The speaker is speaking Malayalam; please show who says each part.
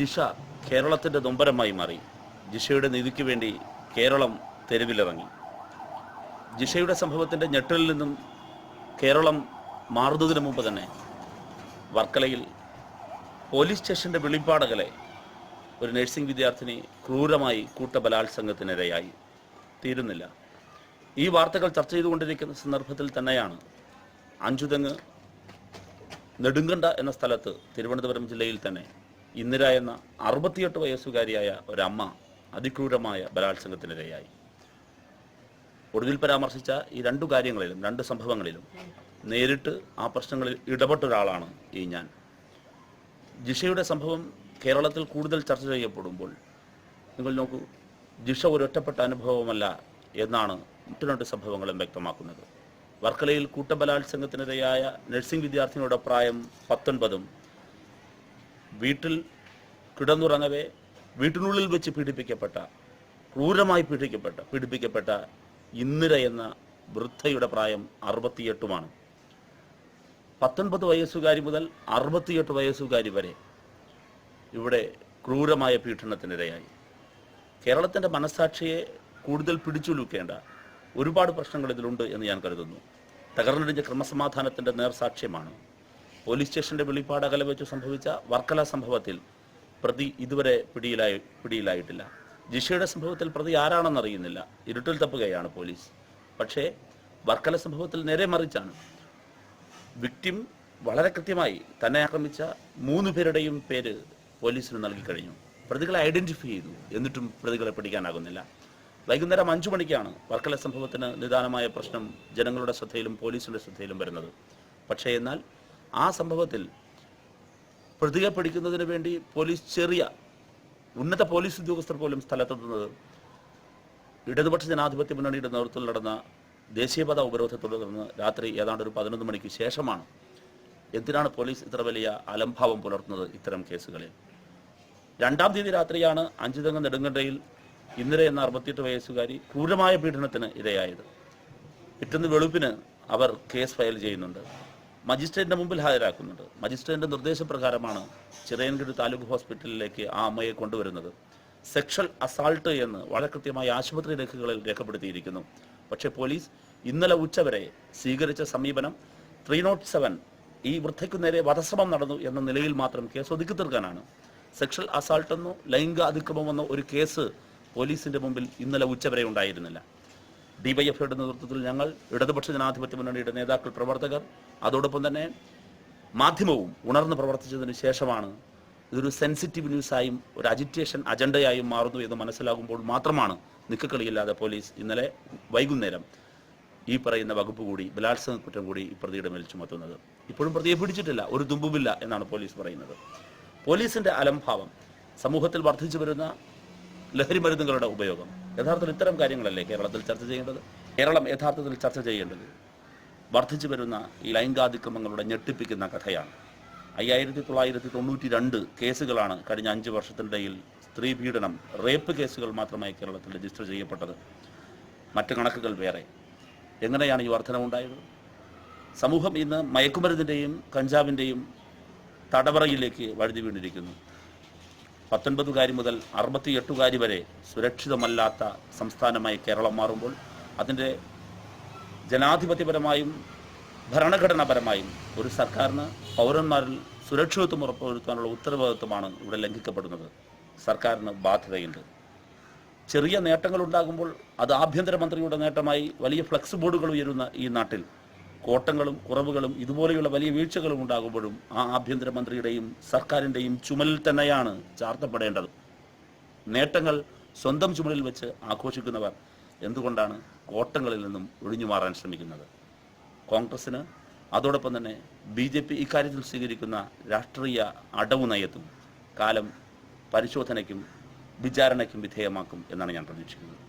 Speaker 1: ജിഷ കേരളത്തിൻ്റെ നൊമ്പരമായി മാറി. ജിഷയുടെ നീതിക്ക് വേണ്ടി കേരളം തെരുവിലിറങ്ങി. ജിഷയുടെ സംഭവത്തിൻ്റെ ഞെട്ടലിൽ നിന്നും കേരളം മാറുന്നതിന് മുമ്പ് തന്നെ വർക്കലയിൽ പോലീസ് സ്റ്റേഷൻ്റെ വെളിപ്പാടകലെ ഒരു നഴ്സിംഗ് വിദ്യാർത്ഥിനി ക്രൂരമായി കൂട്ടബലാത്സംഗത്തിനിരയായി. തീരുന്നില്ല. ഈ വാർത്തകൾ ചർച്ച ചെയ്തുകൊണ്ടിരിക്കുന്ന സന്ദർഭത്തിൽ തന്നെയാണ് അഞ്ചുതെങ്ങ് നെടുങ്കണ്ട എന്ന സ്ഥലത്ത് തിരുവനന്തപുരം ജില്ലയിൽ തന്നെ ഇന്ദിര എന്ന 68 വയസ്സുകാരിയായ ഒരമ്മ അതിക്രൂരമായ ബലാത്സംഗത്തിനിരയായി. ഒടുവിൽ പരാമർശിച്ച ഈ രണ്ട് കാര്യങ്ങളിലും, രണ്ട് സംഭവങ്ങളിലും നേരിട്ട് ആ പ്രശ്നങ്ങളിൽ ഇടപെട്ട ഒരാളാണ് ഈ ഞാൻ. ജിഷയുടെ സംഭവം കേരളത്തിൽ കൂടുതൽ ചർച്ച ചെയ്യപ്പെടുമ്പോൾ നിങ്ങൾ നോക്കൂ, ജിഷ ഒരൊറ്റപ്പെട്ട അനുഭവമല്ല എന്നാണ് മറ്റു രണ്ട് സംഭവങ്ങളും വ്യക്തമാക്കുന്നത്. വർക്കലയിൽ കൂട്ടബലാത്സംഗത്തിനിരയായ നഴ്സിംഗ് വിദ്യാർത്ഥിനിയുടെ പ്രായം 19 വീട്ടിൽ കിടന്നുറങ്ങവേ വീട്ടിനുള്ളിൽ വെച്ച് ക്രൂരമായി പീഡിപ്പിക്കപ്പെട്ട ഇന്ദിര എന്ന വൃദ്ധയുടെ പ്രായം 68 19 വയസ്സുകാരി മുതൽ 68 വയസ്സുകാരി വരെ ഇവിടെ ക്രൂരമായ പീഡനത്തിനിരയായി. കേരളത്തിൻ്റെ മനസ്സാക്ഷിയെ കൂടുതൽ പിടിച്ചുലുക്കേണ്ട ഒരുപാട് പ്രശ്നങ്ങൾ ഇതിലുണ്ട് എന്ന് ഞാൻ കരുതുന്നു. തകർന്നടിഞ്ഞ ക്രമസമാധാനത്തിൻ്റെ നേർസാക്ഷ്യമാണ് പോലീസ് സ്റ്റേഷൻ്റെ വെളിപ്പാടകല വെച്ച് സംഭവിച്ച വർക്കല സംഭവത്തിൽ പ്രതി ഇതുവരെ പിടിയിലായിട്ടില്ല. ജിഷയുടെ സംഭവത്തിൽ പ്രതി ആരാണെന്നറിയുന്നില്ല. ഇരുട്ടിൽ തപ്പുകയാണ് പോലീസ്. പക്ഷേ വർക്കല സംഭവത്തിൽ നേരെ മറിച്ചാണ്. വിക്ടിം വളരെ കൃത്യമായി തന്നെ ആക്രമിച്ച 3 പേരുടെയും പേര് പോലീസിന് നൽകിക്കഴിഞ്ഞു. പ്രതികളെ ഐഡൻറ്റിഫൈ ചെയ്തു. എന്നിട്ടും പ്രതികളെ പിടിക്കാനാകുന്നില്ല. വൈകുന്നേരം 5 മണിക്കാണ് വർക്കല സംഭവത്തിന് നിദാനമായ പ്രശ്നം ജനങ്ങളുടെ ശ്രദ്ധയിലും പോലീസിൻ്റെ ശ്രദ്ധയിലും വരുന്നത്. പക്ഷേ എന്നാൽ ആ സംഭവത്തിൽ പ്രതിയെ പിടിക്കുന്നതിന് വേണ്ടി പോലീസ് ഉന്നത പോലീസ് ഉദ്യോഗസ്ഥർ പോലും സ്ഥലത്തെത്തുന്നത് ഇടതുപക്ഷ ജനാധിപത്യ മുന്നണിയുടെ നേതൃത്വത്തിൽ നടന്ന ദേശീയപാത ഉപരോധത്തെ തുടർന്ന് രാത്രി ഏതാണ്ട് ഒരു 11 മണിക്ക് ശേഷമാണ്. എന്തിനാണ് പോലീസ് ഇത്ര വലിയ അലംഭാവം പുലർത്തുന്നത് ഇത്തരം കേസുകളിൽ? 2-ാം തീയതി രാത്രിയാണ് അഞ്ചുതെങ്ങ് നെടുങ്കണ്ടയിൽ ഇന്ദിര എന്ന 68 വയസ്സുകാരി ക്രൂരമായ പീഡനത്തിന് ഇരയായത്. പിറ്റേന്ന് വെളുപ്പിന് അവർ കേസ് ഫയൽ ചെയ്യുന്നുണ്ട്. മജിസ്ട്രേറ്റിന്റെ മുമ്പിൽ ഹാജരാക്കുന്നുണ്ട്. മജിസ്ട്രേറ്റിന്റെ നിർദ്ദേശപ്രകാരമാണ് ചിറയൻകീഴ് താലൂക്ക് ഹോസ്പിറ്റലിലേക്ക് ആ അമ്മയെ കൊണ്ടുവരുന്നത്. സെക്ഷൽ അസാൾട്ട് എന്ന് വളരെ കൃത്യമായി ആശുപത്രി രേഖകളിൽ രേഖപ്പെടുത്തിയിരിക്കുന്നു. പക്ഷേ പോലീസ് ഇന്നലെ ഉച്ചവരെ സ്വീകരിച്ച സമീപനം 307 ഈ വൃദ്ധയ്ക്കു നേരെ വധശ്രമം നടന്നു എന്ന നിലയിൽ മാത്രം കേസ് ഒതുക്കി തീർക്കാനാണ്. സെക്ഷൽ അസാൾട്ടെന്നോ ലൈംഗിക അതിക്രമമെന്നോ ഒരു കേസ് പോലീസിന്റെ മുമ്പിൽ ഇന്നലെ ഉച്ചവരെ ഉണ്ടായിരുന്നില്ല. ഡിവൈഎഫ്ഐയുടെ നേതൃത്വത്തിൽ ഞങ്ങൾ, ഇടതുപക്ഷ ജനാധിപത്യ മുന്നണിയുടെ നേതാക്കൾ, പ്രവർത്തകർ, അതോടൊപ്പം തന്നെ മാധ്യമവും ഉണർന്ന് പ്രവർത്തിച്ചതിന് ശേഷമാണ് ഇതൊരു സെൻസിറ്റീവ് ന്യൂസായും ഒരു അജിറ്റേഷൻ അജണ്ടയായും മാറുന്നു എന്ന് മനസ്സിലാകുമ്പോൾ മാത്രമാണ് നിക്കക്കളിയില്ലാതെ പോലീസ് ഇന്നലെ വൈകുന്നേരം ഈ പറയുന്ന വകുപ്പ് കൂടി, ബലാത്സംഗ കുറ്റം കൂടി ഈ പ്രതിയുടെ മേൽ ചുമത്തുന്നത്. ഇപ്പോഴും പ്രതിയെ പിടിച്ചിട്ടില്ല, ഒരു തുമ്പുമില്ല എന്നാണ് പോലീസ് പറയുന്നത്. പോലീസിന്റെ അലംഭാവം, സമൂഹത്തിൽ വർദ്ധിച്ചു വരുന്ന ലഹരി മരുന്നുകളുടെ ഉപയോഗം, യഥാർത്ഥത്തിൽ ഇത്തരം കാര്യങ്ങളല്ലേ കേരളത്തിൽ ചർച്ച ചെയ്യേണ്ടത്? കേരളം യഥാർത്ഥത്തിൽ ചർച്ച ചെയ്യേണ്ടത് വർദ്ധിച്ചു വരുന്ന ഈ ലൈംഗികാതിക്രമങ്ങളുടെ ഞെട്ടിപ്പിക്കുന്ന കഥയാണ്. 5992 കേസുകളാണ് കഴിഞ്ഞ 5 വർഷത്തിനിടയിൽ സ്ത്രീ പീഡനം, റേപ്പ് കേസുകൾ മാത്രമായി കേരളത്തിൽ രജിസ്റ്റർ ചെയ്യപ്പെട്ടത്. മറ്റ് കണക്കുകൾ വേറെ. എങ്ങനെയാണ് ഈ വർധനവുണ്ടായത്? സമൂഹം ഇന്ന് മയക്കുമരുന്നിൻ്റെയും കഞ്ചാവിൻ്റെയും തടവറയിലേക്ക് വഴുതി വീണിരിക്കുന്നു. 19കാരി മുതൽ 68കാരി വരെ സുരക്ഷിതമല്ലാത്ത സംസ്ഥാനമായി കേരളം മാറുമ്പോൾ അതിൻ്റെ ജനാധിപത്യപരമായും ഭരണഘടനാപരമായും ഒരു സർക്കാരിന് പൗരന്മാരിൽ സുരക്ഷിതത്വം ഉറപ്പുവരുത്താനുള്ള ഉത്തരവാദിത്വമാണ് ഇവിടെ ലംഘിക്കപ്പെടുന്നത്. സർക്കാരിന് ബാധ്യതയുണ്ട്. ചെറിയ നേട്ടങ്ങൾ ഉണ്ടാകുമ്പോൾ അത് ആഭ്യന്തരമന്ത്രിയുടെ നേട്ടമായി വലിയ ഫ്ലക്സ് ബോർഡുകൾ ഉയരുന്ന ഈ നാട്ടിൽ കോട്ടങ്ങളും കുറവുകളും ഇതുപോലെയുള്ള വലിയ വീഴ്ചകളും ഉണ്ടാകുമ്പോഴും ആ ആഭ്യന്തരമന്ത്രിയുടെയും സർക്കാരിൻ്റെയും ചുമലിൽ തന്നെയാണ് ചാർത്തപ്പെടേണ്ടത്. നേട്ടങ്ങൾ സ്വന്തം ചുമലിൽ വെച്ച് ആഘോഷിക്കുന്നവർ എന്തുകൊണ്ടാണ് കോട്ടങ്ങളിൽ നിന്നും ഒഴിഞ്ഞു മാറാൻ ശ്രമിക്കുന്നത്? കോൺഗ്രസിന്, അതോടൊപ്പം തന്നെ BJP ഇക്കാര്യത്തിൽ സ്വീകരിക്കുന്ന രാഷ്ട്രീയ അടവു നയത്തും കാലം പരിശോധനയ്ക്കും വിചാരണയ്ക്കും വിധേയമാക്കും എന്നാണ് ഞാൻ പ്രതീക്ഷിക്കുന്നത്.